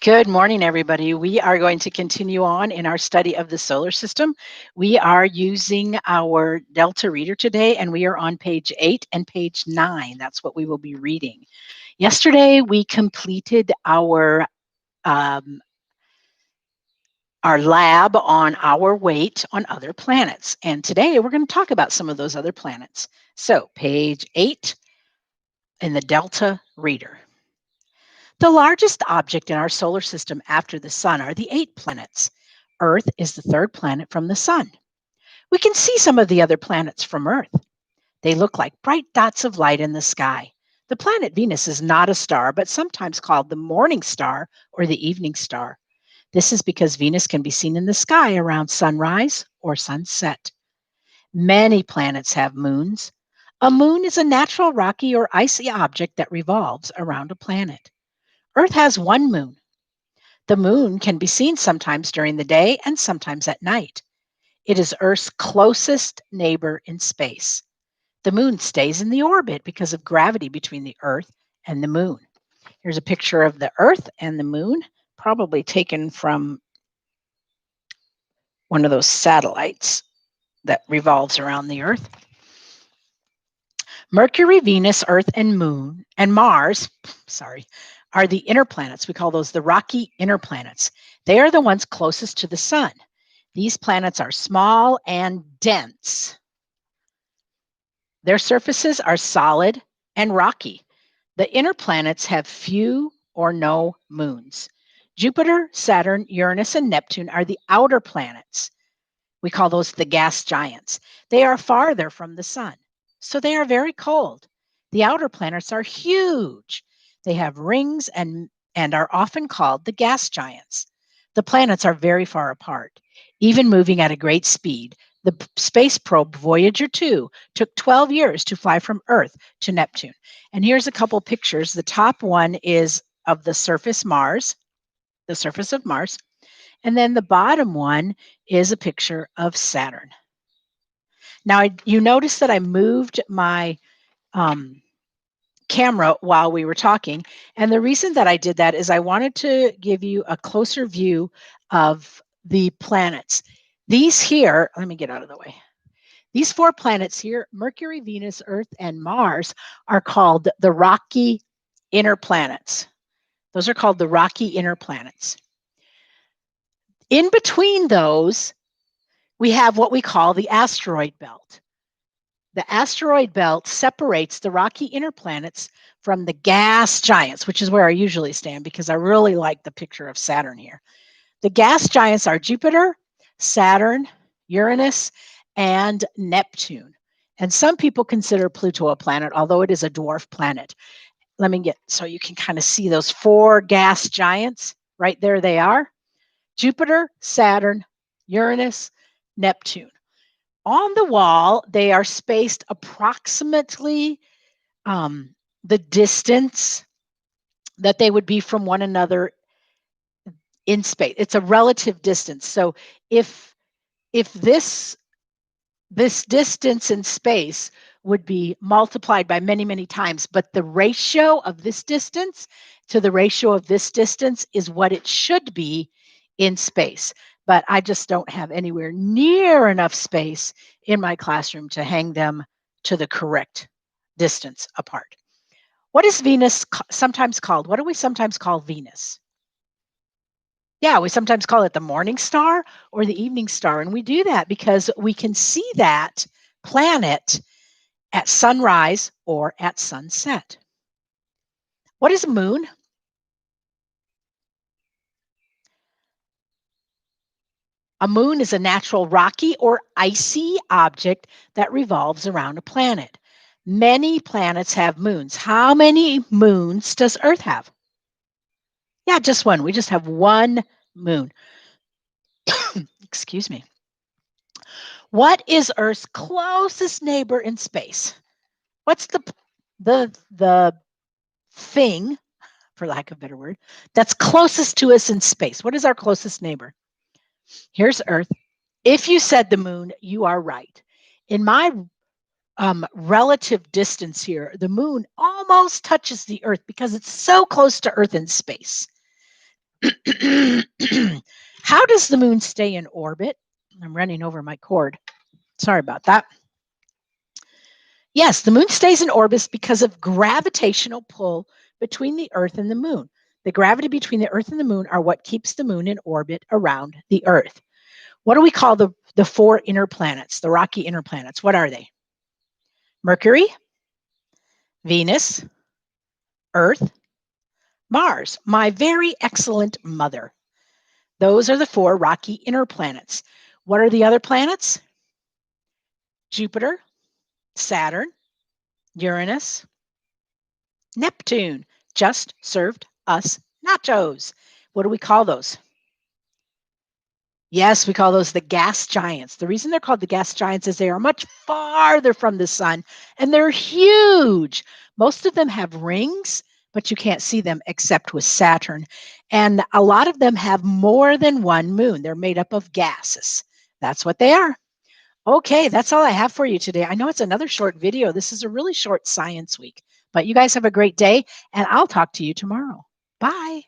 Good morning, everybody. We are going to continue on in our study of the solar system. We are using our Delta reader today, and we are on page 8 and page 9. That's what we will be reading. Yesterday, we completed um, our lab on our weight on other planets. And today, we're going to talk about some of those other planets. So, page 8 in the Delta reader. The largest object in our solar system after the sun are the 8 planets. Earth is the third planet from the sun. We can see some of the other planets from Earth. They look like bright dots of light in the sky. The planet Venus is not a star, but sometimes called the morning star or the evening star. This is because Venus can be seen in the sky around sunrise or sunset. Many planets have moons. A moon is a natural rocky or icy object that revolves around a planet. Earth has one moon. The moon can be seen sometimes during the day and sometimes at night. It is Earth's closest neighbor in space. The moon stays in the orbit because of gravity between the Earth and the moon. Here's a picture of the Earth and the moon, probably taken from one of those satellites that revolves around the Earth. Mercury, Venus, Earth, and Moon, and Mars, are the inner planets. We call those the rocky inner planets. They are the ones closest to the sun. These planets are small and dense. Their surfaces are solid and rocky. The inner planets have few or no moons. Jupiter, Saturn, Uranus, and Neptune are the outer planets. We call those the gas giants. They are farther from the sun, so they are very cold. The outer planets are huge. They have rings and are often called the gas giants. The planets are very far apart, even moving at a great speed. The space probe Voyager 2 took 12 years to fly from Earth to Neptune. And here's a couple pictures. The top one is of the surface of Mars. And then the bottom one is a picture of Saturn. Now, you notice that I moved my camera while we were talking. And the reason that I did that is I wanted to give you a closer view of the planets. These here, let me get out of the way. These 4 planets here, Mercury, Venus, Earth, and Mars, are called the rocky inner planets. Those are called the rocky inner planets. In between those, we have what we call the asteroid belt. The asteroid belt separates the rocky inner planets from the gas giants, which is where I usually stand because I really like the picture of Saturn here. The gas giants are Jupiter, Saturn, Uranus, and Neptune. And some people consider Pluto a planet, although it is a dwarf planet. Let me get so you can kind of see those 4 gas giants. Right there they are. Jupiter, Saturn, Uranus, Neptune. On the wall, they are spaced approximately the distance that they would be from one another in space. It's a relative distance. So if this distance in space would be multiplied by many, many times, but the ratio of this distance to the ratio of this distance is what it should be in space. But I just don't have anywhere near enough space in my classroom to hang them to the correct distance apart. What is Venus sometimes called? What do we sometimes call Venus? Yeah, we sometimes call it the morning star or the evening star. And we do that because we can see that planet at sunrise or at sunset. What is a moon? A moon is a natural rocky or icy object that revolves around a planet. Many planets have moons. How many moons does Earth have? Yeah, just one. We just have one moon. Excuse me. What is Earth's closest neighbor in space? What's the thing, for lack of a better word, that's closest to us in space? What is our closest neighbor? Here's Earth. If you said the moon, you are right. In my relative distance here, the moon almost touches the Earth because it's so close to Earth in space. How does the moon stay in orbit? I'm running over my cord. Sorry about that. Yes, the moon stays in orbit because of gravitational pull between the Earth and the moon. The gravity between the Earth and the moon are what keeps the moon in orbit around the Earth. What do we call the four inner planets, the rocky inner planets? What are they? Mercury, Venus, Earth, Mars, my very excellent mother. Those are the four rocky inner planets. What are the other planets? Jupiter, Saturn, Uranus, Neptune. Just served us nachos. What do we call those? Yes, we call those the gas giants. The reason they're called the gas giants is they are much farther from the sun and they're huge. Most of them have rings, but you can't see them except with Saturn. And a lot of them have more than one moon. They're made up of gases. That's what they are. Okay, that's all I have for you today. I know it's another short video. This is a really short science week, but you guys have a great day, and I'll talk to you tomorrow. Bye.